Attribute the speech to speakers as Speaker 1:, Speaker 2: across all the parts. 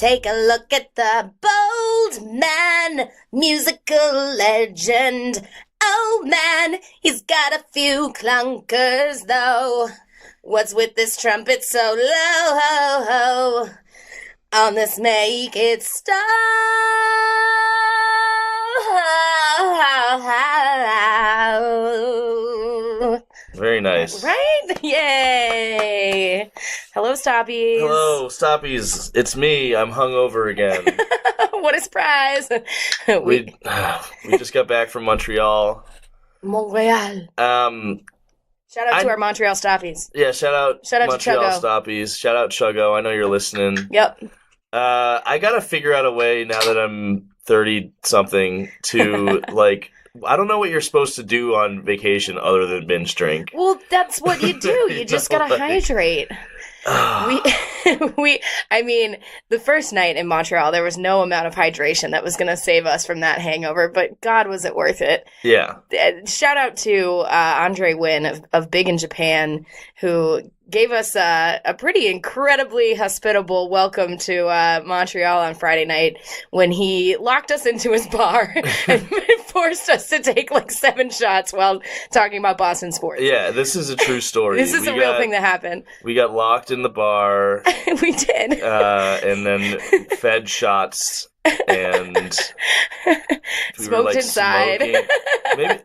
Speaker 1: Take a look at the bold man, musical legend. Oh man, he's got a few clunkers though. What's with this trumpet so low? On this Make It Stop.
Speaker 2: Very nice.
Speaker 1: Right? Yay. Hello, Stoppies.
Speaker 2: Hello, Stoppies. It's me. I'm hungover again.
Speaker 1: What a surprise.
Speaker 2: We just got back from Montreal.
Speaker 1: Montreal. Shout out to our Montreal Stoppies.
Speaker 2: Yeah, shout out Montreal
Speaker 1: to Chuggo.
Speaker 2: Stoppies. Shout out Chuggo. I know you're listening.
Speaker 1: Yep.
Speaker 2: I gotta figure out a way now that I'm 30-something to, like, I don't know what you're supposed to do on vacation other than binge drink.
Speaker 1: Well, that's what you do. You just gotta hydrate. I mean, the first night in Montreal, there was no amount of hydration that was going to save us from that hangover, but God, was it worth it.
Speaker 2: Yeah.
Speaker 1: Shout out to Andre Wynn of Big in Japan, who gave us a pretty incredibly hospitable welcome to Montreal on Friday night when he locked us into his bar and forced us to take like 7 shots while talking about Boston sports.
Speaker 2: Yeah, this is a true story.
Speaker 1: This is a real thing that happened.
Speaker 2: We got locked in the bar.
Speaker 1: We did.
Speaker 2: And then fed shots and we
Speaker 1: smoked
Speaker 2: were, like,
Speaker 1: inside.
Speaker 2: Smoking. Maybe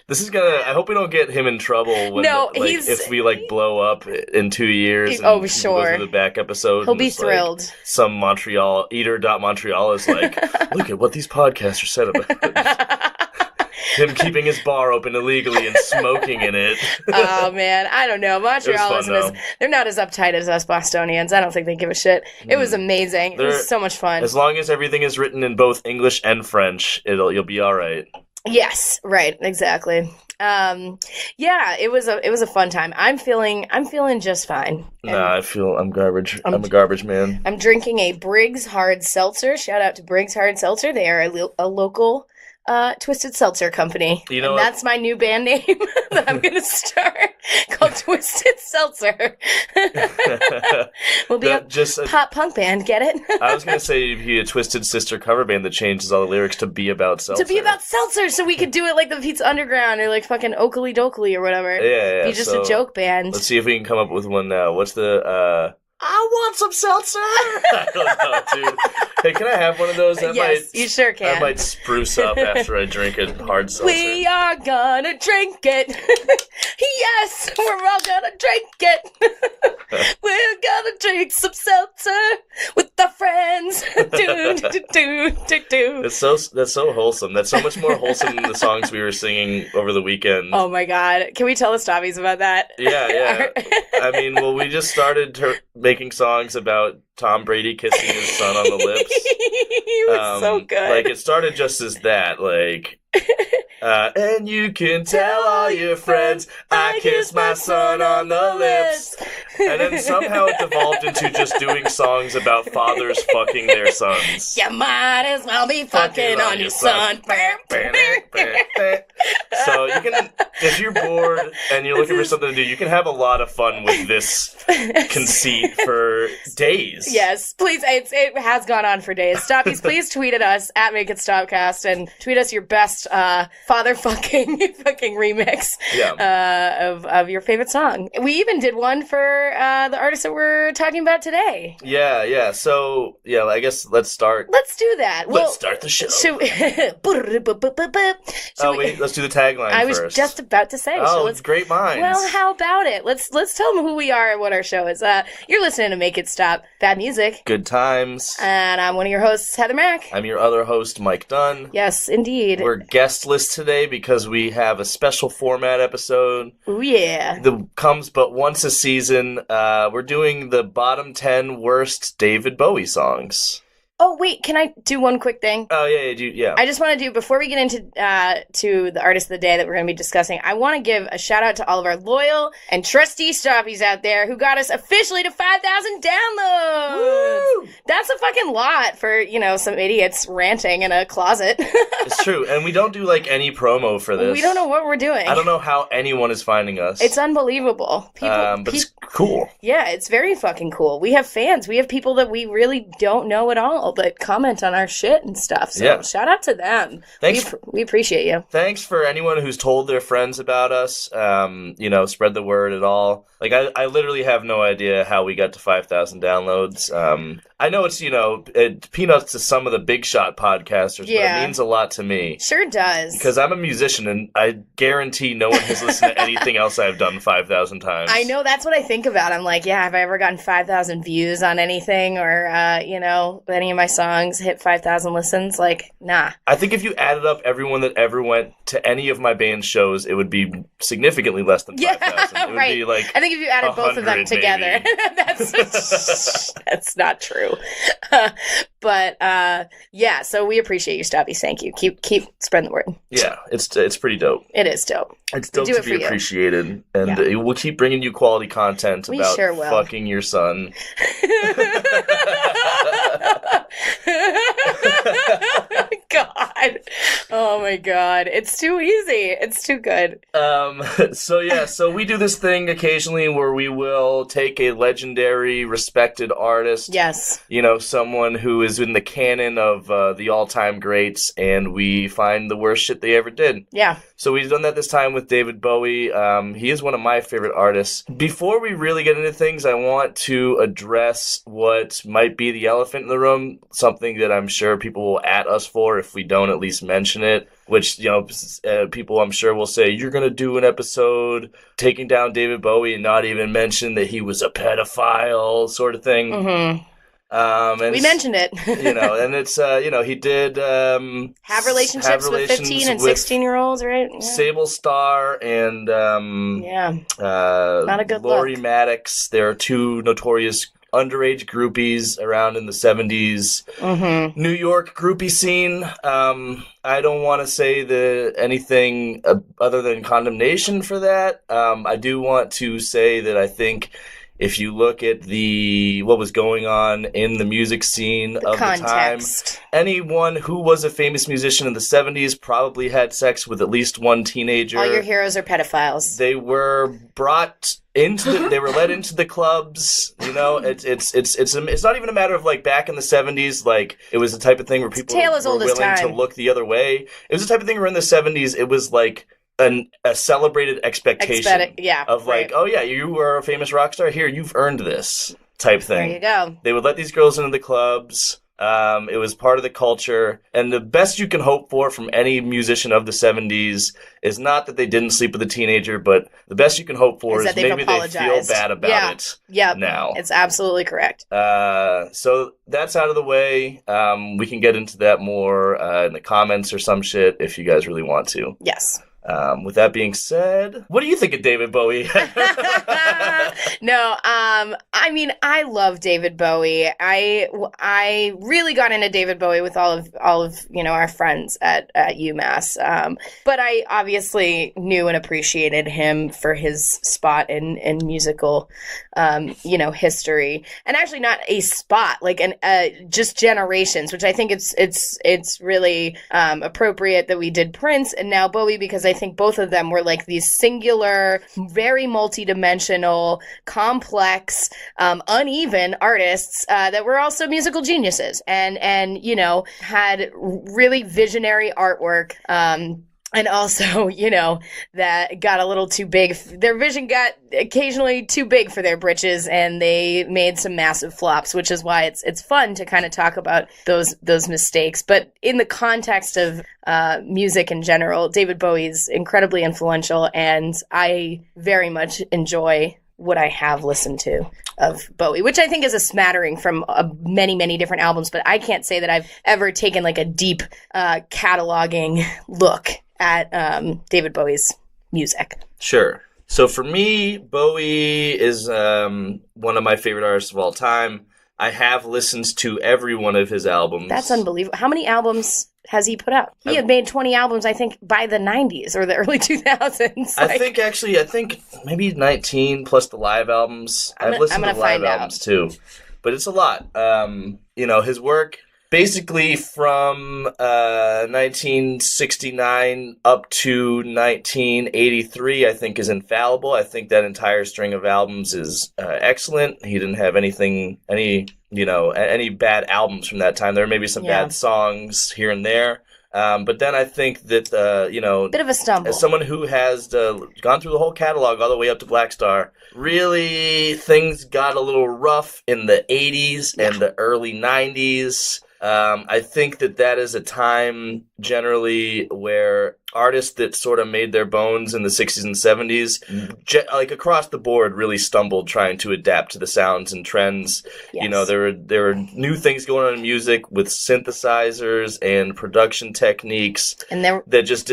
Speaker 2: this is gonna. I hope we don't get him in trouble when, if we like blow up in 2 years.
Speaker 1: Oh, sure.
Speaker 2: Go through the back episode.
Speaker 1: He'll be thrilled.
Speaker 2: Like, some Montreal Montreal is like, look at what these podcasters said about him keeping his bar open illegally and smoking in it.
Speaker 1: Oh man, I don't know. Montreal they're not as uptight as us Bostonians. I don't think they give a shit. It was amazing. It was so much fun.
Speaker 2: As long as everything is written in both English and French, you'll be all right.
Speaker 1: Yes, right, exactly. Yeah, it was a fun time. I'm feeling just fine.
Speaker 2: I'm garbage. I'm a garbage man.
Speaker 1: I'm drinking a Briggs Hard Seltzer. Shout out to Briggs Hard Seltzer. They are a local Twisted Seltzer Company.
Speaker 2: You know,
Speaker 1: that's my new band name that I'm going to start, called Twisted Seltzer. We'll be a pop punk band, get it?
Speaker 2: I was going to say you'd be a Twisted Sister cover band that changes all the lyrics to be about seltzer.
Speaker 1: To be about seltzer, so we could do it like the Pizza Underground or like fucking Oakley Dokley or whatever.
Speaker 2: Yeah.
Speaker 1: Be just a joke band.
Speaker 2: Let's see if we can come up with one now. What's the, I want some seltzer! I don't know, dude. Hey, can I have one of those?
Speaker 1: Yes, you sure can.
Speaker 2: I might spruce up after I drink a hard seltzer.
Speaker 1: We are gonna drink it. Yes, we're all gonna drink it. We're gonna drink some seltzer with our friends.
Speaker 2: That's so wholesome. That's so much more wholesome than the songs we were singing over the weekend.
Speaker 1: Oh my God. Can we tell the Stoppies about that?
Speaker 2: Yeah. I mean, well, we just started making songs about Tom Brady kissing his son on the lips.
Speaker 1: He was so good.
Speaker 2: Like, it started just as that, like... and you can tell all your friends I kissed my son on the lips. And then somehow it devolved into just doing songs about fathers fucking their sons.
Speaker 1: You might as well be fucking on your son.
Speaker 2: So you can, if you're bored and you're looking for something to do, you can have a lot of fun with this conceit for days.
Speaker 1: Yes, please. It has gone on for days. Stoppies, please tweet at us at Make It Stopcast and tweet us your best father fucking remix of your favorite song. We even did one for the artist that we're talking about today.
Speaker 2: Yeah. So I guess let's start.
Speaker 1: Let's do that.
Speaker 2: Let's start the show. Let's do the tagline
Speaker 1: I
Speaker 2: first.
Speaker 1: was just about to say.
Speaker 2: Great minds.
Speaker 1: Well, how about it? Let's tell them who we are and what our show is. You're listening to Make It Stop. Bad music.
Speaker 2: Good times.
Speaker 1: And I'm one of your hosts, Heather Mack.
Speaker 2: I'm your other host, Mike Dunn.
Speaker 1: Yes, indeed.
Speaker 2: We're guestless today because we have a special format episode.
Speaker 1: Oh, yeah.
Speaker 2: That comes but once a season. We're doing the bottom 10 worst David Bowie songs.
Speaker 1: Oh, wait, can I do one quick thing?
Speaker 2: Oh, yeah.
Speaker 1: I just want to do, before we get into to the artist of the day that we're going to be discussing, I want to give a shout out to all of our loyal and trusty Stoppies out there who got us officially to 5,000 downloads.
Speaker 2: Woo!
Speaker 1: That's a fucking lot for, some idiots ranting in a closet.
Speaker 2: It's true, and we don't do, any promo for this.
Speaker 1: We don't know what we're doing.
Speaker 2: I don't know how anyone is finding us.
Speaker 1: It's unbelievable.
Speaker 2: But it's cool.
Speaker 1: Yeah, it's very fucking cool. We have fans. We have people that we really don't know at all that comment on our shit and stuff. So shout out to them.
Speaker 2: Thanks.
Speaker 1: We appreciate you.
Speaker 2: Thanks for anyone who's told their friends about us. Spread the word at all. Like, I literally have no idea how we got to 5,000 downloads. I know it's, peanuts to some of the big shot podcasters, but it means a lot to me.
Speaker 1: Sure does.
Speaker 2: Because I'm a musician, and I guarantee no one has listened to anything else I've done 5,000 times.
Speaker 1: I know, that's what I think about. I'm like, have I ever gotten 5,000 views on anything? Or, any of my songs hit 5,000 listens? Like, nah.
Speaker 2: I think if you added up everyone that ever went to any of my band's shows, it would be significantly less than 5,000. It would be like,
Speaker 1: I think if you added both of them together, that's not true. But so we appreciate you, Stoppies. Thank you. Keep spreading the word.
Speaker 2: Yeah, it's pretty dope.
Speaker 1: It is dope.
Speaker 2: It's dope to be appreciated, and we'll keep bringing you quality content about fucking your son. God. Oh my God. It's too easy. It's too good. So we do this thing occasionally where we will take a legendary, respected artist.
Speaker 1: Yes.
Speaker 2: Someone who is in the canon of the all-time greats, and we find the worst shit they ever did.
Speaker 1: Yeah.
Speaker 2: So we've done that this time with David Bowie. He is one of my favorite artists. Before we really get into things, I want to address what might be the elephant in the room, something that I'm sure people will at us for if we don't at least mention it, which, people I'm sure will say, you're going to do an episode taking down David Bowie and not even mention that he was a pedophile sort of thing.
Speaker 1: Mm-hmm. And we mentioned it.
Speaker 2: And it's, he did
Speaker 1: have relationships with 15 and 16-year-olds, right? Yeah.
Speaker 2: Sable Starr and
Speaker 1: not a good
Speaker 2: Laurie
Speaker 1: look.
Speaker 2: Maddox. There are two notorious underage groupies around in the 70s.
Speaker 1: Mm-hmm.
Speaker 2: New York groupie scene. I don't want to say anything other than condemnation for that. I do want to say that I think if you look at what was going on in the music scene of
Speaker 1: context.
Speaker 2: The time, anyone who was a famous musician in the 70s probably had sex with at least one teenager.
Speaker 1: All your heroes are pedophiles.
Speaker 2: They were brought into they were led into the clubs. It's not even a matter of like back in the 70s, like it was the type of thing where people were willing to look the other way. It was the type of thing where in the 70s it was like a celebrated expectation of like, oh yeah, you were a famous rock star, here, you've earned this type thing.
Speaker 1: There you go.
Speaker 2: They would let these girls into the clubs. It was part of the culture. And the best you can hope for from any musician of the 70s is not that they didn't sleep with a teenager, but the best you can hope for is maybe they feel bad about it now.
Speaker 1: It's absolutely correct.
Speaker 2: So that's out of the way. We can get into that more in the comments or some shit if you guys really want to.
Speaker 1: Yes.
Speaker 2: With that being said, what do you think of David Bowie?
Speaker 1: No, I love David Bowie. I really got into David Bowie with all of our friends at UMass. But I obviously knew and appreciated him for his spot in musical, history, and actually not a spot, like just generations, which I think it's really appropriate that we did Prince and now Bowie, because I think both of them were like these singular, very multi-dimensional, complex, uneven artists that were also musical geniuses and had really visionary artwork. And also, that got a little too big. Their vision got occasionally too big for their britches, and they made some massive flops, which is why it's fun to kind of talk about those mistakes. But in the context of music in general, David Bowie's incredibly influential, and I very much enjoy what I have listened to of Bowie, which I think is a smattering from many, many different albums. But I can't say that I've ever taken like a deep cataloging look at David Bowie's music.
Speaker 2: Sure. So for me, Bowie is one of my favorite artists of all time. I have listened to every one of his albums. That's
Speaker 1: unbelievable. How many albums has he put out? He had made 20 albums, I think, by the 90s or the early 2000s.
Speaker 2: I think maybe 19 plus the live albums. I've listened to the live albums too. But it's a lot. His work, basically from 1969 up to 1983, I think, is infallible. I think that entire string of albums is excellent. He didn't have any bad albums from that time. There may be some bad songs here and there. But then I think that,
Speaker 1: bit of a stumble.
Speaker 2: As someone who has gone through the whole catalog all the way up to Black Star, really things got a little rough in the 80s and the early 90s. I think that is a time generally where artists that sort of made their bones in the 60s and 70s, like across the board, really stumbled trying to adapt to the sounds and trends. Yes. You know, there were new things going on in music with synthesizers and production techniques that just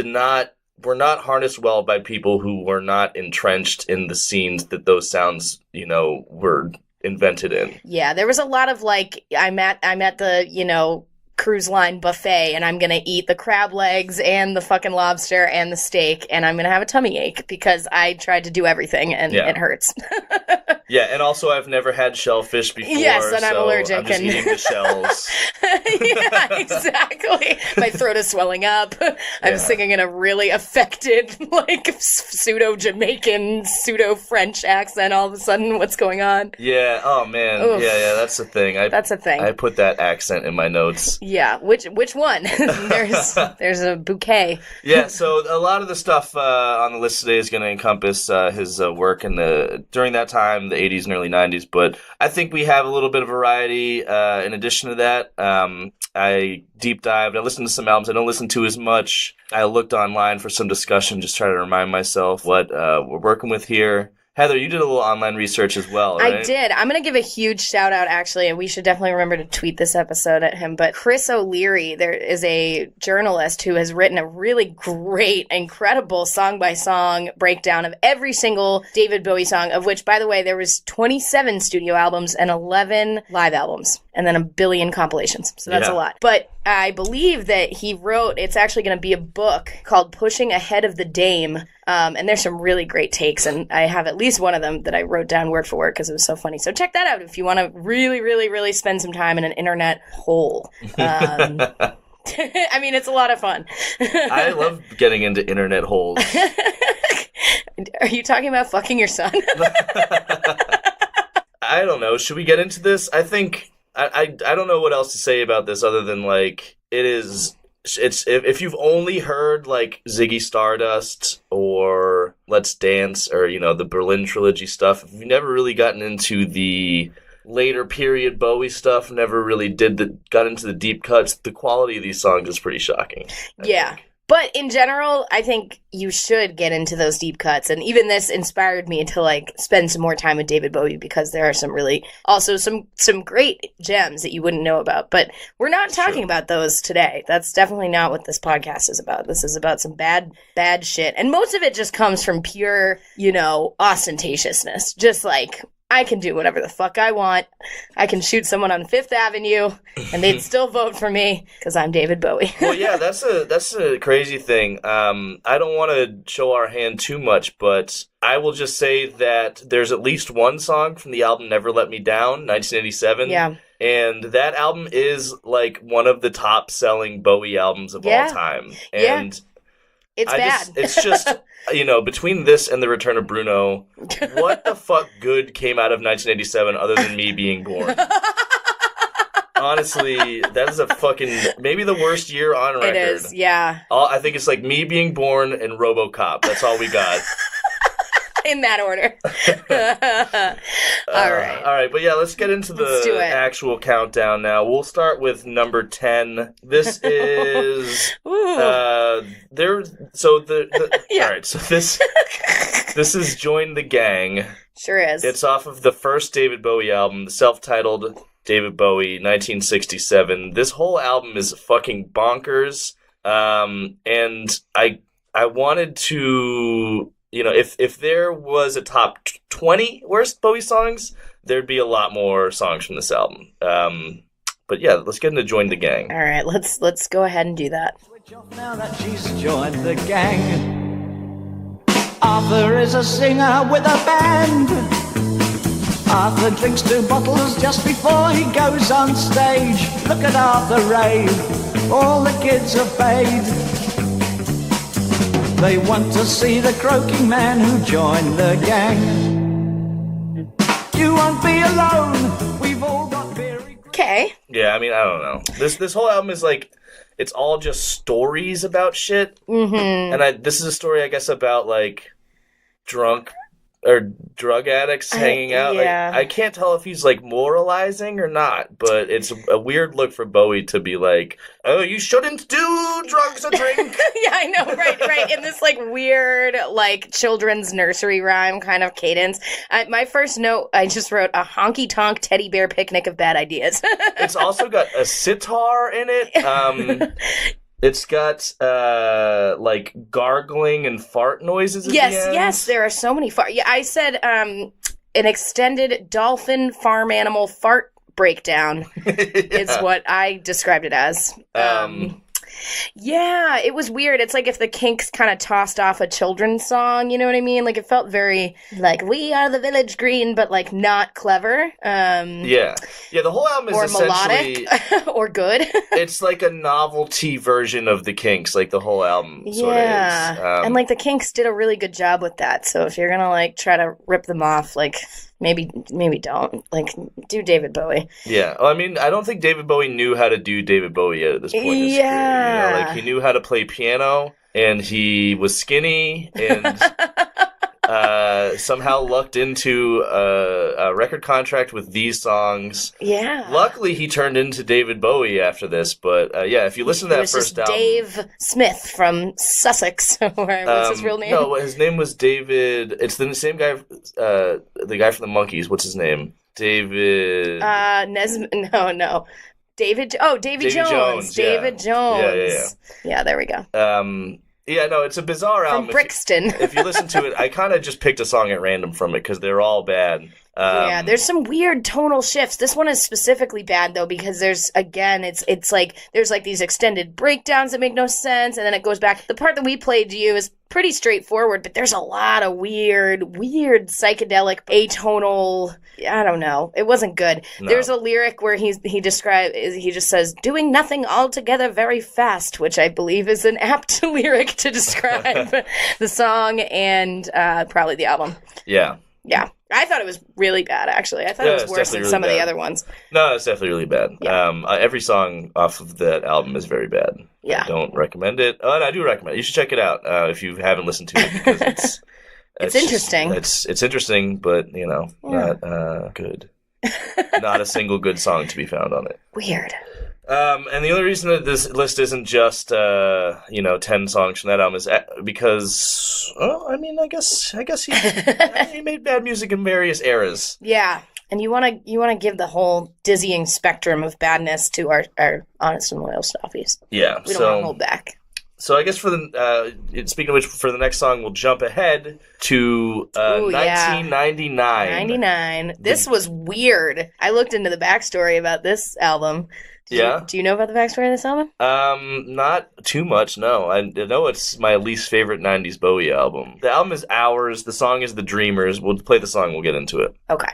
Speaker 2: were not harnessed well by people who were not entrenched in the scenes that those sounds, were invented in.
Speaker 1: Yeah, there was a lot of like, I'm at the, cruise line buffet and I'm going to eat the crab legs and the fucking lobster and the steak and I'm going to have a tummy ache because I tried to do everything and it hurts.
Speaker 2: Yeah, and also I've never had shellfish before.
Speaker 1: Yes, and I'm allergic.
Speaker 2: I'm just eating the shells.
Speaker 1: Yeah, exactly. My throat is swelling up. I'm singing in a really affected, like, pseudo-Jamaican, pseudo-French accent all of a sudden. What's going on?
Speaker 2: Yeah, oh man. Oof. Yeah, that's the thing.
Speaker 1: That's a thing.
Speaker 2: I put that accent in my notes.
Speaker 1: Yeah, which one? There's a bouquet.
Speaker 2: Yeah, so a lot of the stuff on the list today is going to encompass his work during that time, the 80s and early 90s, but I think we have a little bit of variety in addition to that. I deep dived. I listened to some albums I don't listen to as much. I looked online for some discussion, just trying to remind myself what we're working with here. Heather, you did a little online research as well, right?
Speaker 1: I did. I'm going to give a huge shout out, actually, and we should definitely remember to tweet this episode at him. But Chris O'Leary, there is a journalist who has written a really great, incredible song-by-song breakdown of every single David Bowie song, of which, by the way, there was 27 studio albums and 11 live albums, and then a billion compilations. So that's a lot. But I believe that he wrote, it's actually going to be a book called Pushing Ahead of the Dame. And there's some really great takes, and I have at least one of them that I wrote down word for word because it was so funny. So check that out if you want to really, really, really spend some time in an internet hole. I mean, it's a lot of fun.
Speaker 2: I love getting into internet holes.
Speaker 1: Are you talking about fucking your son?
Speaker 2: I don't know. Should we get into this? I think I don't know what else to say about this other than, like, it's if you've only heard like Ziggy Stardust or Let's Dance or the Berlin trilogy stuff, if you've never really gotten into the later period Bowie stuff, never really got into the deep cuts, the quality of these songs is pretty shocking. I think.
Speaker 1: But in general, I think you should get into those deep cuts. And even this inspired me to like spend some more time with David Bowie because there are some really, also some great gems that you wouldn't know about. But we're not talking about those today. That's definitely not what this podcast is about. This is about some bad shit. And most of it just comes from pure, ostentatiousness. Just like, I can do whatever the fuck I want. I can shoot someone on Fifth Avenue, and they'd still vote for me because I'm David Bowie.
Speaker 2: Well, yeah, that's a crazy thing. I don't want to show our hand too much, but I will just say that there's at least one song from the album "Never Let Me Down," 1987. Yeah. And that album is like one of the top-selling Bowie albums of all time. And
Speaker 1: it's bad.
Speaker 2: It's just, between this and The Return of Bruno, what the fuck good came out of 1987 other than me being born? Honestly, that is maybe the worst year on record.
Speaker 1: It is, yeah.
Speaker 2: I think it's like me being born and RoboCop. That's all we got.
Speaker 1: In that order. All right.
Speaker 2: But yeah, let's get into the actual countdown now. We'll start with number 10. This is all right, so this is Join the Gang.
Speaker 1: Sure is.
Speaker 2: It's off of the first David Bowie album, the self-titled David Bowie, 1967. This whole album is fucking bonkers. And I wanted to, if there was a top 20 worst Bowie songs, there'd be a lot more songs from this album. But yeah, let's get into Join the Gang.
Speaker 1: All right, let's go ahead and do that.
Speaker 3: Switch off now that she's joined the gang. Arthur is a singer with a band. Arthur drinks 2 bottles just before he goes on stage. Look at Arthur rave, all the kids are paid. They want to see the croaking man who joined the gang. You won't be alone, we've all got very...
Speaker 1: Okay.
Speaker 2: Yeah, I mean, I don't know. This whole album is like, it's all just stories about shit. Mm-hmm. And this is a story, I guess, about like drunk or drug addicts hanging out.
Speaker 1: Yeah.
Speaker 2: Like, I can't tell if he's like moralizing or not, but it's a weird look for Bowie to be like, oh, you shouldn't do drugs or drink.
Speaker 1: Yeah, I know, right. In this like weird, like children's nursery rhyme kind of cadence. My first note, I just wrote a honky tonk teddy bear picnic of bad ideas.
Speaker 2: It's also got a sitar in it. It's got, like, gargling and fart noises at the end.
Speaker 1: Yes, there are so many fart... Yeah, I said, an extended dolphin farm animal fart breakdown is what I described it as. Yeah, it was weird. It's like if the Kinks kind of tossed off a children's song, you know what I mean? Like, it felt very, like, we are the village green, but, like, not clever.
Speaker 2: Yeah, the whole album is
Speaker 1: or
Speaker 2: essentially...
Speaker 1: melodic, or good.
Speaker 2: It's like a novelty version of the Kinks, like the whole album sort of is.
Speaker 1: And, like, the Kinks did a really good job with that, so if you're gonna, like, try to rip them off, like... Maybe don't. Like, do David Bowie.
Speaker 2: Yeah. Well, I mean, I don't think David Bowie knew how to do David Bowie yet at this point in his career. You know, like, he knew how to play piano, and he was skinny, and somehow lucked into a record contract with these songs.
Speaker 1: Yeah.
Speaker 2: Luckily, he turned into David Bowie after this, but yeah, if you listen to that first album...
Speaker 1: Dave Smith from Sussex. What's his real name?
Speaker 2: No, his name was David... It's the same guy, the guy from the Monkees. What's his name? David...
Speaker 1: No. Davy Jones. David Jones. Yeah, there we go.
Speaker 2: Yeah, no, it's a bizarre album.
Speaker 1: From Brixton.
Speaker 2: If you listen to it, I kind of just picked a song at random from it because they're all bad.
Speaker 1: Yeah, there's some weird tonal shifts. This one is specifically bad though because there's it's like there's like these extended breakdowns that make no sense, and then it goes back. The part that we played to you is pretty straightforward, but there's a lot of weird psychedelic atonal. I don't know. It wasn't good. No. There's a lyric where he just says doing nothing altogether very fast, which I believe is an apt lyric to describe the song and probably the album.
Speaker 2: Yeah.
Speaker 1: Yeah. I thought it was really bad, actually. I thought it was worse than some of the other ones.
Speaker 2: No, it's definitely really bad. Yeah. Every song off of that album is very bad.
Speaker 1: Yeah.
Speaker 2: I don't recommend it. Oh, and I do recommend it. You should check it out if you haven't listened to it because
Speaker 1: it's interesting.
Speaker 2: It's interesting, but, not good. Not a single good song to be found on it.
Speaker 1: Weird.
Speaker 2: And the only reason that this list isn't just 10 songs from that album is because, I guess he made bad music in various eras.
Speaker 1: Yeah, and you want to give the whole dizzying spectrum of badness to our honest and loyal Stoppies.
Speaker 2: Yeah,
Speaker 1: we don't want to hold back.
Speaker 2: So I guess speaking of which, for the next song, we'll jump ahead to 1999.
Speaker 1: 99. This was weird. I looked into the backstory about this album. Do you know about the backstory of this album?
Speaker 2: Not too much, no. I know it's my least favorite 90s Bowie album. The album is ours. The song is The Dreamers. We'll play the song. We'll get into it.
Speaker 1: Okay.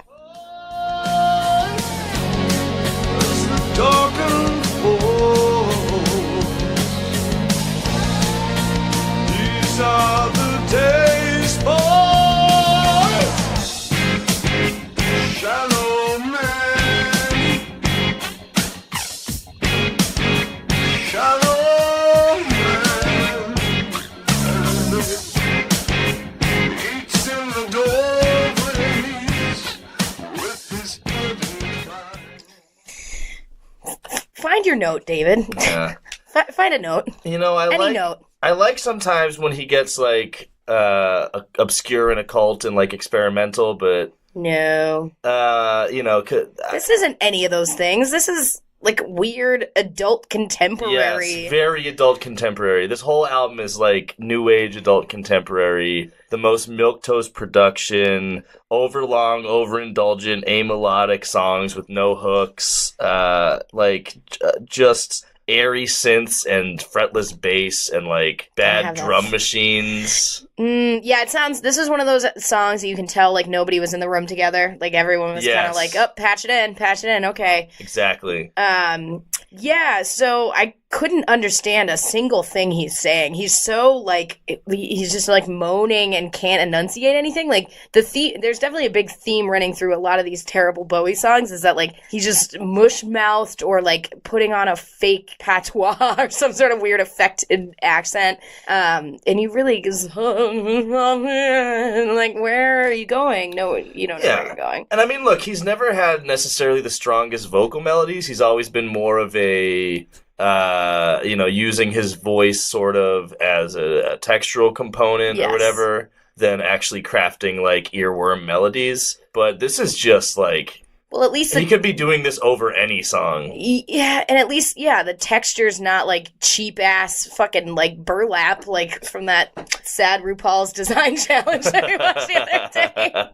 Speaker 4: These are the days, boys. Shallow man. Shallow man. Eats in the doorways with his head in.
Speaker 1: Find your note, David.
Speaker 2: Yeah.
Speaker 1: Find a note.
Speaker 2: Any note. I like sometimes when he gets, like, obscure and occult and, like, experimental, but...
Speaker 1: No. This isn't any of those things. This is, like, weird adult contemporary.
Speaker 2: Yes, very adult contemporary. This whole album is, like, new age adult contemporary. The most milquetoast production, overlong, overindulgent, amelodic songs with no hooks. Just... airy synths and fretless bass and like bad
Speaker 1: have
Speaker 2: drum
Speaker 1: that.
Speaker 2: machines.
Speaker 1: Yeah, it sounds. This is one of those songs that you can tell like nobody was in the room together. Like everyone was kind of
Speaker 2: Yes.
Speaker 1: like, "Oh, patch it in, okay."
Speaker 2: Exactly.
Speaker 1: Yeah, so I couldn't understand a single thing he's saying. He's so like he's just like moaning and can't enunciate anything. Like there's definitely a big theme running through a lot of these terrible Bowie songs is that like he's just mush-mouthed or like putting on a fake patois or some sort of weird affected accent. And he really goes like, where are you going? No, you don't know where you're going.
Speaker 2: And I mean, look, he's never had necessarily the strongest vocal melodies. He's always been more of a, using his voice sort of as a textural component
Speaker 1: Yes.
Speaker 2: or whatever, than actually crafting like earworm melodies. But this is just like,
Speaker 1: Well, at least
Speaker 2: he could be doing this over any song.
Speaker 1: yeah, and at least the texture's not like cheap ass fucking like burlap like from that sad RuPaul's Design Challenge that we watched the other day.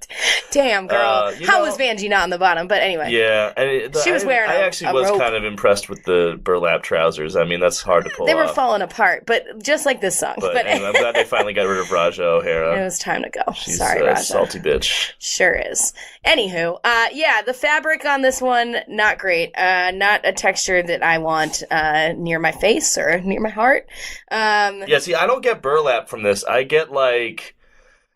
Speaker 1: Damn, girl, how was Vanjie not on the bottom? But anyway,
Speaker 2: Yeah, and
Speaker 1: She was wearing
Speaker 2: I
Speaker 1: a
Speaker 2: actually was
Speaker 1: rope.
Speaker 2: kind of impressed with the burlap trousers. I mean, that's hard to pull
Speaker 1: they were
Speaker 2: off.
Speaker 1: falling apart, but just like this song.
Speaker 2: But anyway, I'm glad they finally got rid of Raja O'Hara.
Speaker 1: it was time to go.
Speaker 2: She's
Speaker 1: Sorry,
Speaker 2: a
Speaker 1: Raja.
Speaker 2: salty bitch.
Speaker 1: Sure is. Anywho, the fabric on this one, not great. Not a texture that I want near my face or near my heart.
Speaker 2: Yeah, see, I don't get burlap from this. I get like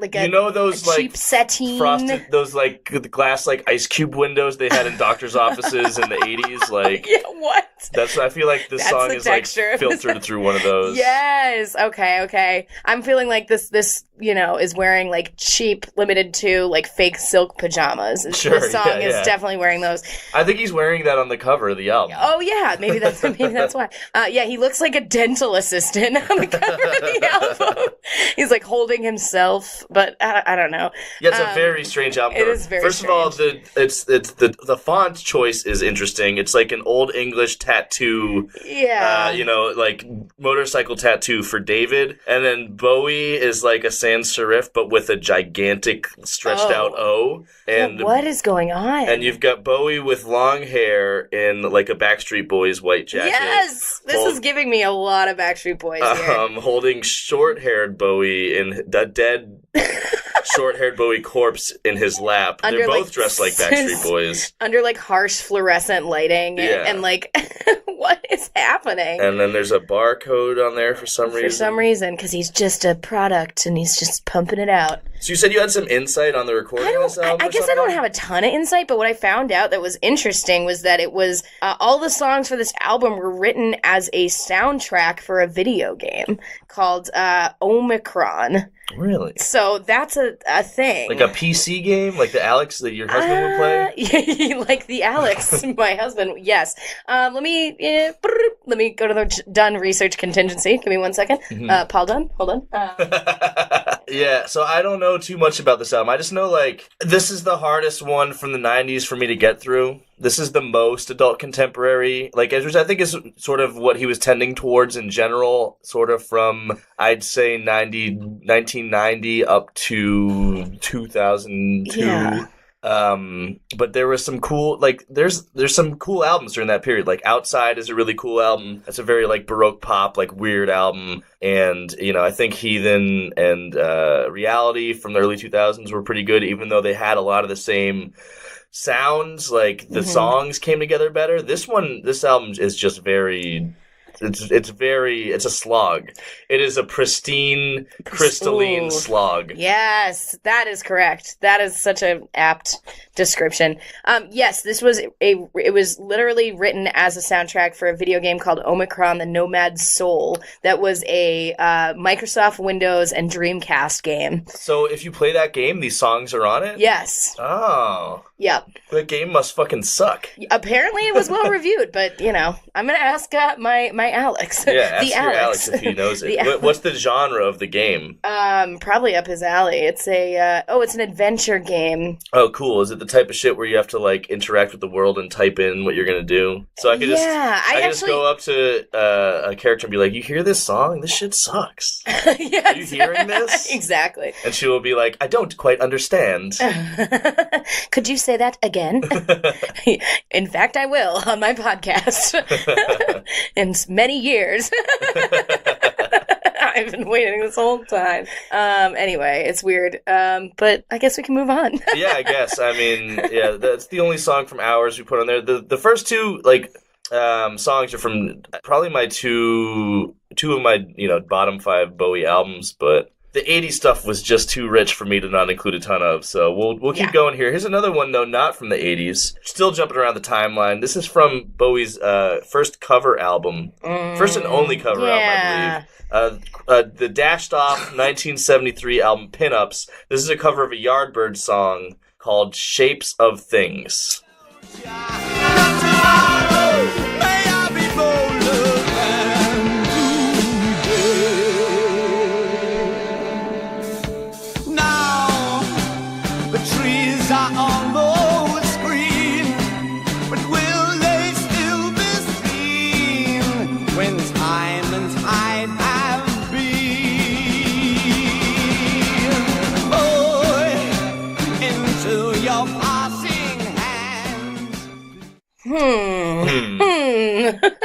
Speaker 1: A,
Speaker 2: you know those
Speaker 1: a
Speaker 2: like
Speaker 1: cheap sateen.
Speaker 2: frosted, those like the glass like ice cube windows they had in doctors' offices in the 80s. Like
Speaker 1: Yeah, what?
Speaker 2: that's. I feel like this
Speaker 1: That's
Speaker 2: song
Speaker 1: the
Speaker 2: is like
Speaker 1: texture of this-
Speaker 2: filtered through one of those.
Speaker 1: Yes. Okay. I'm feeling like this is wearing like cheap, limited to like fake silk pajamas.
Speaker 2: Sure,
Speaker 1: This song is
Speaker 2: yeah.
Speaker 1: definly wearing those.
Speaker 2: I think he's wearing that on the cover of the album.
Speaker 1: Oh yeah, maybe that's why. He looks like a dental assistant on the cover of the album. He's like holding himself, but I don't know.
Speaker 2: Yeah, it's a very strange album.
Speaker 1: it
Speaker 2: cover.
Speaker 1: is very
Speaker 2: First of all, the font choice is interesting. It's like an old English tattoo.
Speaker 1: Yeah.
Speaker 2: Like motorcycle tattoo for David, and then Bowie is like a sans serif, but with a gigantic stretched out O. And
Speaker 1: what is going on?
Speaker 2: And you've got Bowie with long hair in like a Backstreet Boys white jacket.
Speaker 1: Yes, this is giving me a lot of Backstreet Boys here.
Speaker 2: Holding short-haired Bowie in the dead short-haired Bowie corpse in his lap.
Speaker 1: Under,
Speaker 2: They're both
Speaker 1: like,
Speaker 2: dressed like Backstreet Boys.
Speaker 1: Under like harsh fluorescent lighting and like what is happening?
Speaker 2: And then there's a barcode on there for some reason.
Speaker 1: For some reason, because he's just a product and he's just pumping it out.
Speaker 2: So you said you had some insight on the recording of this album?
Speaker 1: I
Speaker 2: or
Speaker 1: guess I
Speaker 2: something?
Speaker 1: don't have a ton of insight, but what I found out that was interesting was that it was all the songs for this album were written as a soundtrack for a video game called Omicron.
Speaker 2: Really?
Speaker 1: So that's a thing.
Speaker 2: Like a PC game? Like the Alex that your husband would play?
Speaker 1: Yeah, like the Alex, my husband. Yes. Let me go to the Dunn research contingency. Give me 1 second. Paul Dunn, hold on.
Speaker 2: Yeah, so I don't know too much about this album. I just know, like, this is the hardest one from the 90s for me to get through. This is the most adult contemporary, like, which I think is sort of what he was tending towards in general, sort of from, I'd say, 1990 up to 2002.
Speaker 1: Yeah.
Speaker 2: But there was some cool, like, there's some cool albums during that period. Like, Outside is a really cool album. It's a very, like, Baroque pop, like, weird album. And, I think Heathen and Reality from the early 2000s were pretty good, even though they had a lot of the same sounds. Like, the songs came together better. This album is just very... It's a slog. It is a pristine, crystalline
Speaker 1: Ooh.
Speaker 2: slog.
Speaker 1: Yes, that is correct. That is such an apt description. Yes, it was literally written as a soundtrack for a video game called Omicron: The Nomad Soul. That was a Microsoft Windows and Dreamcast game.
Speaker 2: So if you play that game, these songs are on it?
Speaker 1: Yes.
Speaker 2: Oh.
Speaker 1: Yep.
Speaker 2: That game must fucking suck.
Speaker 1: Apparently it was well reviewed, but I'm gonna ask my Alex.
Speaker 2: Yeah, ask
Speaker 1: the
Speaker 2: your Alex if he knows it.
Speaker 1: The
Speaker 2: What's the genre of the game?
Speaker 1: Probably up his alley. It's it's an adventure game.
Speaker 2: Oh, cool. Is it the type of shit where you have to like interact with the world and type in what you're gonna do. So I could just go up to a character and be like, "You hear this song? This shit sucks.
Speaker 1: Yes.
Speaker 2: Are you hearing this?"
Speaker 1: Exactly.
Speaker 2: And she will be like, "I don't quite understand."
Speaker 1: Could you say that again? In fact, I will on my podcast. In many years. I've been waiting this whole time. Anyway, it's weird. But I guess we can move on.
Speaker 2: Yeah, I guess. I mean, yeah, that's the only song from Hours we put on there. The first two, like, songs are from probably my two of my, bottom 5 Bowie albums, but the 80s stuff was just too rich for me to not include a ton of, so we'll keep going here. Here's another one, though, not from the 80s. Still jumping around the timeline. This is from Bowie's first cover album. First and only cover album, I believe. The dashed off 1973 album Pinups. This is a cover of a Yardbirds song called Shapes of Things.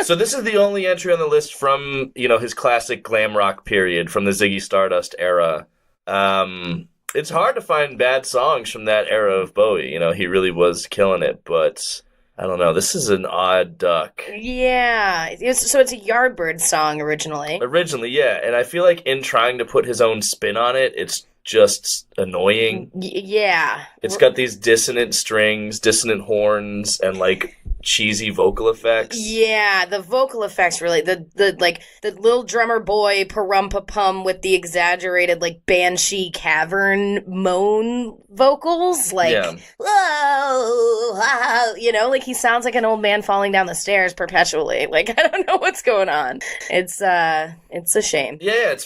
Speaker 2: So this is the only entry on the list from, his classic glam rock period, from the Ziggy Stardust era. It's hard to find bad songs from that era of Bowie. He really was killing it, but I don't know. This is an odd duck.
Speaker 1: Yeah. So it's a Yardbirds song originally.
Speaker 2: Originally, yeah. And I feel like in trying to put his own spin on it, it's just annoying.
Speaker 1: Yeah.
Speaker 2: It's got these dissonant strings, dissonant horns, and like cheesy vocal effects.
Speaker 1: Yeah, the vocal effects really the little drummer boy parum-pa-pum with the exaggerated like banshee cavern moan vocals, like whoa, wow, like he sounds like an old man falling down the stairs perpetually. Like I don't know what's going on. It's a shame.
Speaker 2: Yeah, it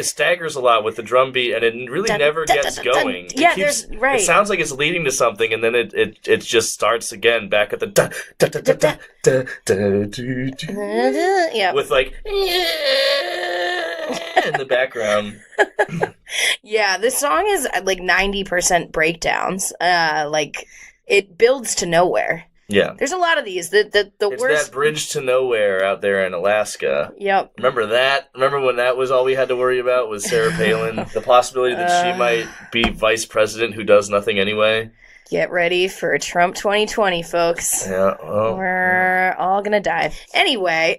Speaker 2: staggers a lot with the drum beat, and it really never gets going.
Speaker 1: Yeah, right.
Speaker 2: It sounds like it's leading to something, and then it just starts again back at the
Speaker 1: yeah,
Speaker 2: with like in the background.
Speaker 1: Yeah, this song is like 90% breakdowns. Like it builds to nowhere.
Speaker 2: Yeah,
Speaker 1: there's a lot of these. The
Speaker 2: it's
Speaker 1: worst.
Speaker 2: That bridge to nowhere out there in Alaska.
Speaker 1: Yep.
Speaker 2: Remember that? Remember when that was all we had to worry about was Sarah Palin? The possibility that she might be vice president who does nothing anyway.
Speaker 1: Get ready for Trump 2020, folks.
Speaker 2: Yeah, well,
Speaker 1: we're all gonna die. Anyway,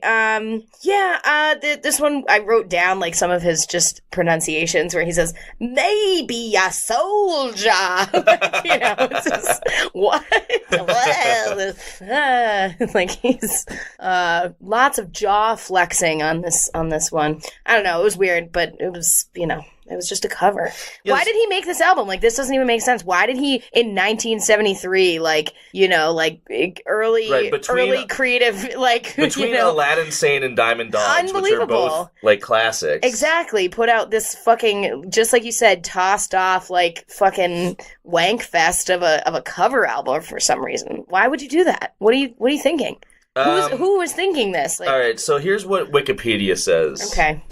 Speaker 1: this one I wrote down like some of his just pronunciations where he says, "Maybe a soldier." It's just, what? Like he's lots of jaw flexing on this one. I don't know. It was weird, but it was it was just a cover. Yes. Why did he make this album? Like, this doesn't even make sense. Why did he, in 1973, early creative,
Speaker 2: between Aladdin Sane and Diamond Dogs, which are both, classics.
Speaker 1: Exactly. Put out this fucking, just like you said, tossed off, fucking wank fest of a cover album for some reason. Why would you do that? What are you thinking? Who was thinking this?
Speaker 2: All right, so here's what Wikipedia says.
Speaker 1: Okay.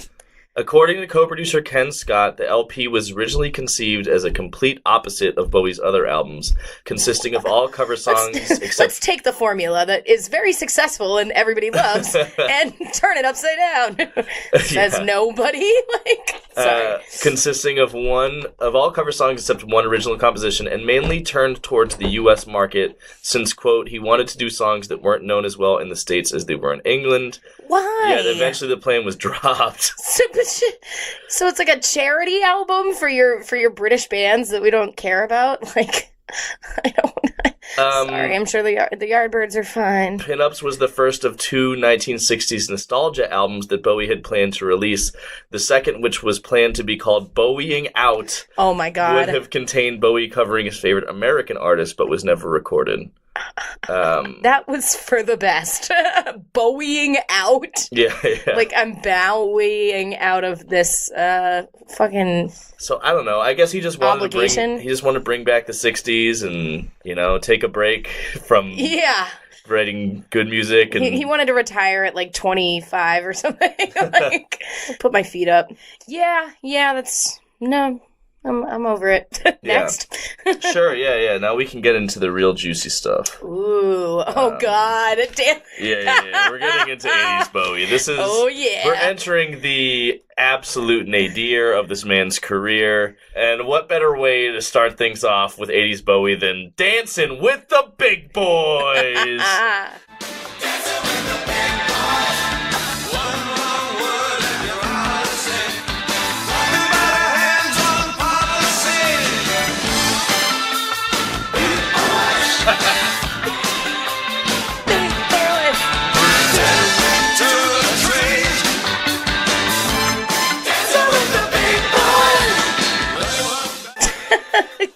Speaker 2: According to co-producer Ken Scott, the LP was originally conceived as a complete opposite of Bowie's other albums, consisting of all cover songs except...
Speaker 1: Let's take the formula that is very successful and everybody loves and turn it upside down. Says nobody. Sorry.
Speaker 2: Consisting of all cover songs except one original composition, and mainly turned towards the U.S. market, since, quote, he wanted to do songs that weren't known as well in the States as they were in England.
Speaker 1: Why?
Speaker 2: Yeah, eventually the plan was dropped.
Speaker 1: So it's like a charity album for your British bands that we don't care about? I don't... Sorry, I'm sure the Yardbirds are fine.
Speaker 2: Pinups was the first of two 1960s nostalgia albums that Bowie had planned to release. The second, which was planned to be called Bowieing Out,
Speaker 1: oh my God,
Speaker 2: would have contained Bowie covering his favorite American artist, but was never recorded.
Speaker 1: That was for the best. Bowieing out.
Speaker 2: Yeah.
Speaker 1: Like, I'm bowing out of this fucking
Speaker 2: So I don't know. I guess he just wanted
Speaker 1: obligation.
Speaker 2: to bring back the '60s and take a break from
Speaker 1: Yeah.
Speaker 2: writing good music. And
Speaker 1: He wanted to retire at like 25 or something. Like, put my feet up. Yeah, I'm over it. Next.
Speaker 2: Sure, yeah. Now we can get into the real juicy stuff.
Speaker 1: Ooh, God. Damn.
Speaker 2: Yeah. We're getting into 80s Bowie. This is...
Speaker 1: Oh, yeah.
Speaker 2: We're entering the absolute nadir of this man's career. And what better way to start things off with 80s Bowie than Dancing with the Big Boys?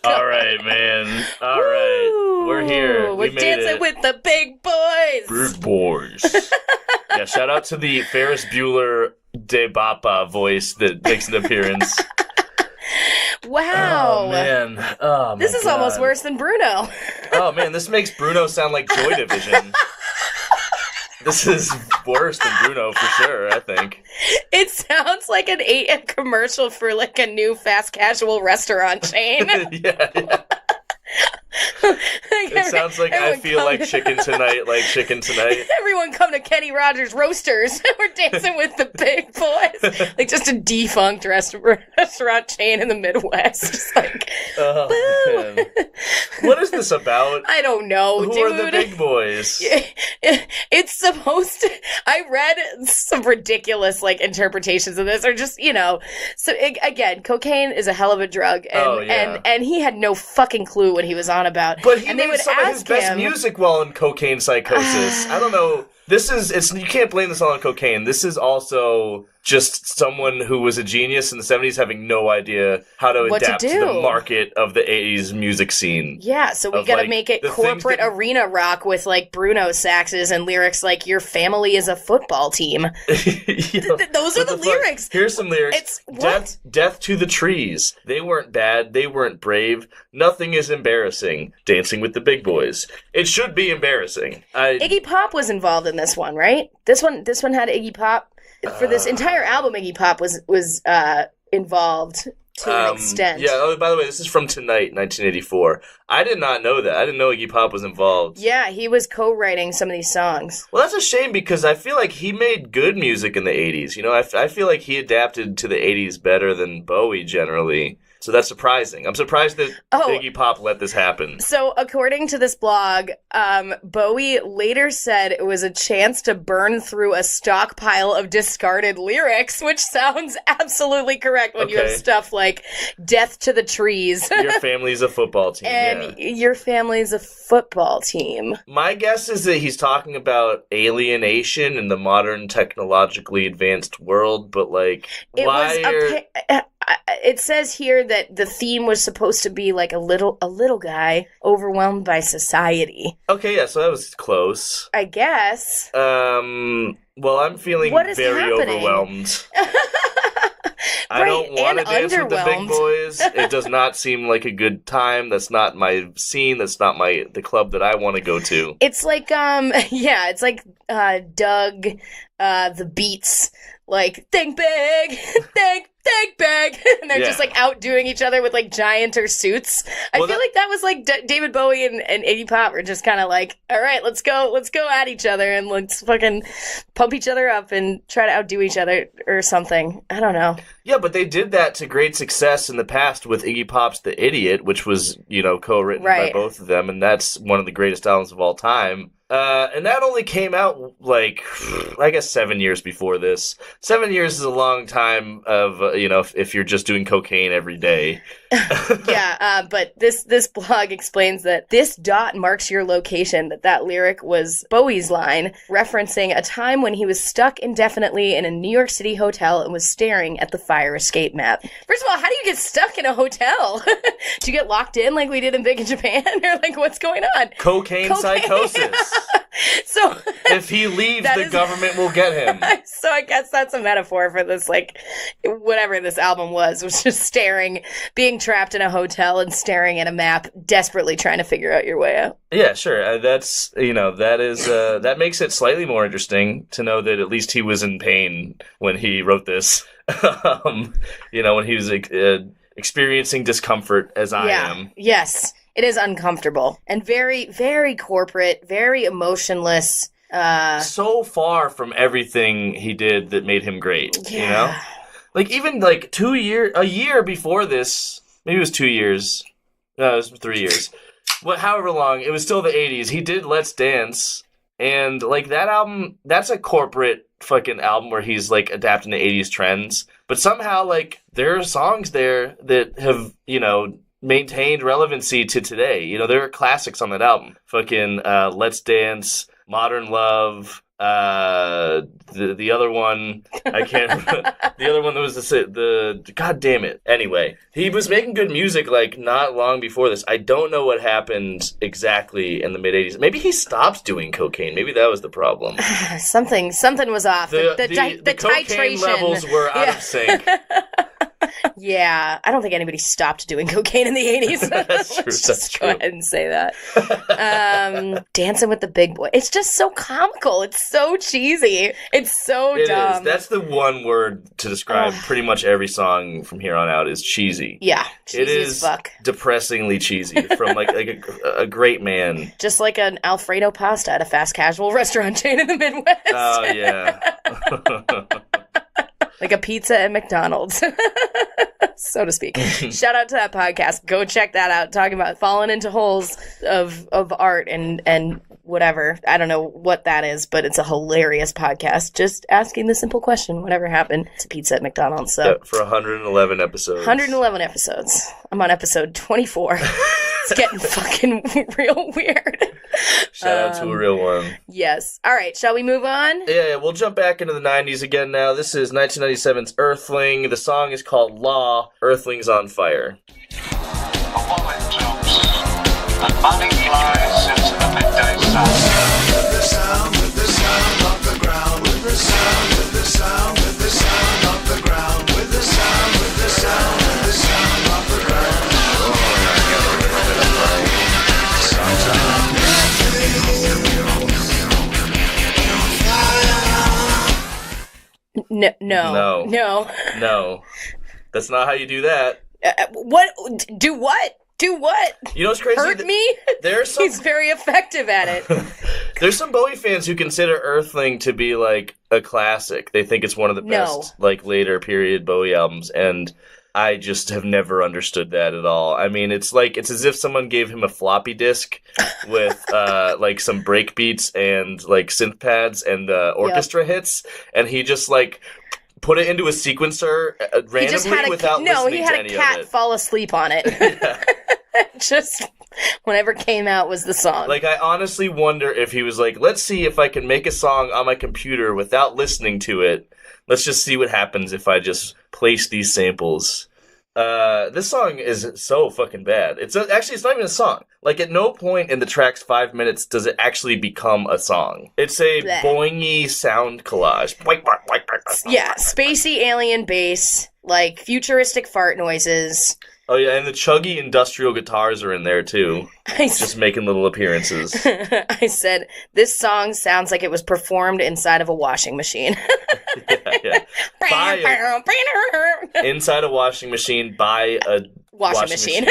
Speaker 2: All right, man. All right. We're here.
Speaker 1: We're dancing with the big boys.
Speaker 2: Big boys. Yeah, shout out to the Ferris Bueller de Bapa voice that makes an appearance.
Speaker 1: Wow.
Speaker 2: Oh, man. Oh,
Speaker 1: this is almost worse than Bruno.
Speaker 2: Oh, man. This makes Bruno sound like Joy Division. This is worse than Bruno for sure, I think.
Speaker 1: It sounds like a commercial for like a new fast casual restaurant chain.
Speaker 2: Yeah. It sounds like I feel like chicken tonight,
Speaker 1: Everyone come to Kenny Rogers Roasters. We're dancing with the big boys. Like just a defunct restaurant chain in the Midwest. Just like,
Speaker 2: oh, man. What is this about?
Speaker 1: I don't know,
Speaker 2: Who
Speaker 1: dude.
Speaker 2: are the big boys?
Speaker 1: It's supposed to... I read some ridiculous like interpretations of this, or just, so again, cocaine is a hell of a drug, and he had no fucking clue what he was on about.
Speaker 2: But he
Speaker 1: and
Speaker 2: made some of his best music while in cocaine psychosis. I don't know. You can't blame this all on cocaine. This is also just someone who was a genius in the 70s having no idea how to adapt to the market of the 80s music scene.
Speaker 1: Yeah, so we gotta make it corporate arena rock with like Bruno saxes and lyrics like "Your family is a football team." Those are the lyrics.
Speaker 2: Here's some lyrics. Death to the trees. They weren't bad. They weren't brave. Nothing is embarrassing. Dancing with the big boys. It should be embarrassing.
Speaker 1: Iggy Pop was involved in this one, right? This one had Iggy Pop. For this entire album, Iggy Pop was involved to an extent.
Speaker 2: Yeah, oh, by the way, this is from Tonight, 1984. I did not know that. I didn't know Iggy Pop was involved.
Speaker 1: Yeah, he was co-writing some of these songs.
Speaker 2: Well, that's a shame because I feel like he made good music in the 80s. I feel like he adapted to the 80s better than Bowie generally. So that's surprising. I'm surprised that Iggy Pop let this happen.
Speaker 1: So according to this blog, Bowie later said it was a chance to burn through a stockpile of discarded lyrics, which sounds absolutely correct when you have stuff like "Death to the Trees."
Speaker 2: Your family's a football team.
Speaker 1: And your family's a football team.
Speaker 2: My guess is that he's talking about alienation in the modern technologically advanced world, but like,
Speaker 1: it says here that the theme was supposed to be like a little guy overwhelmed by society.
Speaker 2: Okay, yeah, so that was close.
Speaker 1: I guess.
Speaker 2: Well, I'm feeling very overwhelmed. I don't want to dance with the big boys. It does not seem like a good time. That's not my scene. That's not the club that I want to go to.
Speaker 1: It's like, it's like Doug, the Beats, like, think big, think big, and they're just like outdoing each other with like gianter suits. I feel like that was like David Bowie and Iggy Pop were just kind of like, all right, let's go at each other and let's fucking pump each other up and try to outdo each other or something. I don't know.
Speaker 2: Yeah, but they did that to great success in the past with Iggy Pop's The Idiot, which was, co-written by both of them, and that's one of the greatest albums of all time. And that only came out, like, I guess 7 years before this. 7 years is a long time of, if you're just doing cocaine every day.
Speaker 1: But this blog explains that this dot marks your location, that lyric was Bowie's line, referencing a time when he was stuck indefinitely in a New York City hotel and was staring at the fire escape map. First of all, how do you get stuck in a hotel? Do you get locked in like we did in Big in Japan? Or like, what's going on?
Speaker 2: Cocaine psychosis.
Speaker 1: So
Speaker 2: if he leaves, the government will get him.
Speaker 1: So I guess that's a metaphor for this, like, whatever this album was just staring, being trapped in a hotel and staring at a map, desperately trying to figure out your way out.
Speaker 2: Yeah, sure. That makes it slightly more interesting to know that at least he was in pain when he wrote this. When he was experiencing discomfort, as I am.
Speaker 1: Yes. It is uncomfortable and very, very corporate, very emotionless.
Speaker 2: So far from everything he did that made him great, Like, even, like, a year before this, maybe it was 2 years. No, it was 3 years. However long, it was still the 80s. He did Let's Dance, and, like, that album, that's a corporate fucking album where he's, like, adapting to 80s trends. But somehow, like, there are songs there that have, maintained relevancy to today. There are classics on that album. Fucking Let's Dance, Modern Love, the other one, I can't the other one that was the god damn it. Anyway, he was making good music, like, not long before this. I don't know what happened exactly in the mid-80s. Maybe he stopped doing cocaine. Maybe that was the problem.
Speaker 1: Something was off. The
Speaker 2: cocaine
Speaker 1: titration
Speaker 2: levels were out of sync.
Speaker 1: Yeah, I don't think anybody stopped doing cocaine in the 80s.
Speaker 2: That's true.
Speaker 1: Just go ahead and say that. Dancing with the Big Boy. It's just so comical. It's so cheesy. It's so dumb.
Speaker 2: It is. That's the one word to describe pretty much every song from here on out is cheesy.
Speaker 1: Yeah, cheesy
Speaker 2: it is
Speaker 1: as fuck.
Speaker 2: Depressingly cheesy from like a great man.
Speaker 1: Just like an Alfredo pasta at a fast casual restaurant chain in the Midwest.
Speaker 2: Oh, yeah.
Speaker 1: Like a pizza at McDonald's, so to speak. Shout out to that podcast. Go check that out. Talking about falling into holes of art and whatever. I don't know what that is, but it's a hilarious podcast. Just asking the simple question, whatever happened to pizza at McDonald's. So
Speaker 2: for 111 episodes.
Speaker 1: 111 episodes. I'm on episode 24. It's getting fucking real weird.
Speaker 2: Shout out to a real one.
Speaker 1: Yes. All right. Shall we move on?
Speaker 2: Yeah, we'll jump back into the 90s again now. This is 1997's Earthling. The song is called Law. Earthling's on fire.
Speaker 5: A wallet jumps, and money flies into the midday sun.
Speaker 4: With the sound of the ground. With the sound of the ground. With the sound of the ground. With the sound of the ground.
Speaker 1: No.
Speaker 2: That's not how you do that.
Speaker 1: What? Do what? Do what?
Speaker 2: You know what's crazy?
Speaker 1: Hurt me? He's very effective at it.
Speaker 2: There's some Bowie fans who consider Earthling to be like a classic. They think it's one of the best like later period Bowie albums, and I just have never understood that at all. I mean, it's as if someone gave him a floppy disk with like some break beats and like synth pads and orchestra hits, and he just like put it into a sequencer randomly without listening to any of it. No, he had a cat
Speaker 1: fall asleep on it.
Speaker 2: Yeah.
Speaker 1: Just whenever came out was the song.
Speaker 2: Like, I honestly wonder if he was like, let's see if I can make a song on my computer without listening to it. Let's just see what happens if I just place these samples. This song is so fucking bad. It's not even a song. Like, at no point in the track's 5 minutes does it actually become a song. It's a boingy sound collage.
Speaker 1: Yeah, spacey alien bass, like futuristic fart noises.
Speaker 2: Oh yeah, and the chuggy industrial guitars are in there too. Just making little appearances.
Speaker 1: I said, this song sounds like it was performed inside of a washing machine.
Speaker 2: Yeah. Inside a washing machine by a washing machine.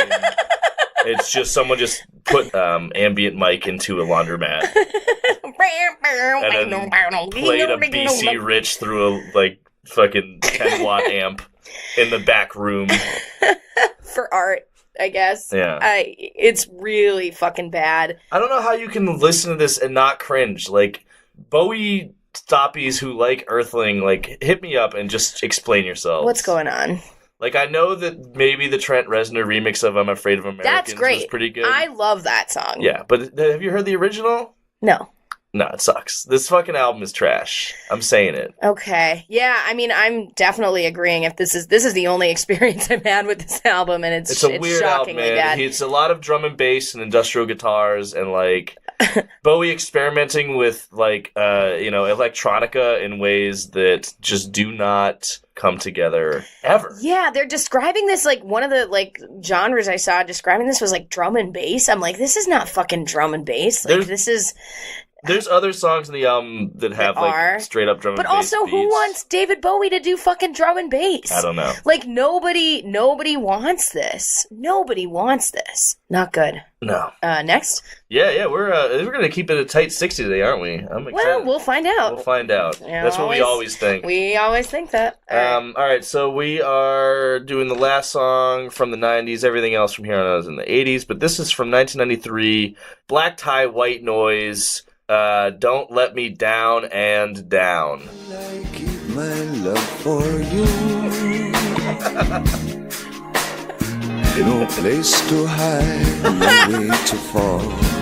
Speaker 2: It's just someone just put ambient mic into a laundromat. And then played a BC Rich through a like fucking 10-watt amp in the back room.
Speaker 1: For art. I guess.
Speaker 2: Yeah.
Speaker 1: It's really fucking bad.
Speaker 2: I don't know how you can listen to this and not cringe. Like, Bowie Stoppies who like Earthling, like, hit me up and just explain yourselves.
Speaker 1: What's going on?
Speaker 2: Like, I know that maybe the Trent Reznor remix of I'm Afraid of Americans
Speaker 1: That's great.
Speaker 2: was pretty good.
Speaker 1: I love that song.
Speaker 2: Yeah, but have you heard the original?
Speaker 1: No.
Speaker 2: No, it sucks. This fucking album is trash. I'm saying it.
Speaker 1: Okay. Yeah, I mean, I'm definitely agreeing. If this is the only experience I've had with this album, and it's
Speaker 2: a weird album,
Speaker 1: shockingly
Speaker 2: man.
Speaker 1: bad.
Speaker 2: It's a lot of drum and bass and industrial guitars and like Bowie experimenting with like electronica in ways that just do not come together ever.
Speaker 1: Yeah, they're describing this like one of the like genres I saw describing this was like drum and bass. I'm like, this is not fucking drum and bass. Like this is.
Speaker 2: There's other songs in the album that have like straight up drum and bass.
Speaker 1: But also, who wants David Bowie to do fucking drum and bass?
Speaker 2: I don't know.
Speaker 1: Like nobody wants this. Nobody wants this. Not good.
Speaker 2: No.
Speaker 1: Next.
Speaker 2: Yeah, we're gonna keep it a tight 60 today, aren't we? I'm excited.
Speaker 1: Well, we'll find out.
Speaker 2: We'll find out. That's what we always think.
Speaker 1: We always think that.
Speaker 2: All right, so we are doing the last song from the 90s. Everything else from here on out is in the 80s, but this is from 1993. Black Tie, White Noise. Don't Let Me Down and Down.
Speaker 4: I keep my love for you. No place to hide, no way to fall.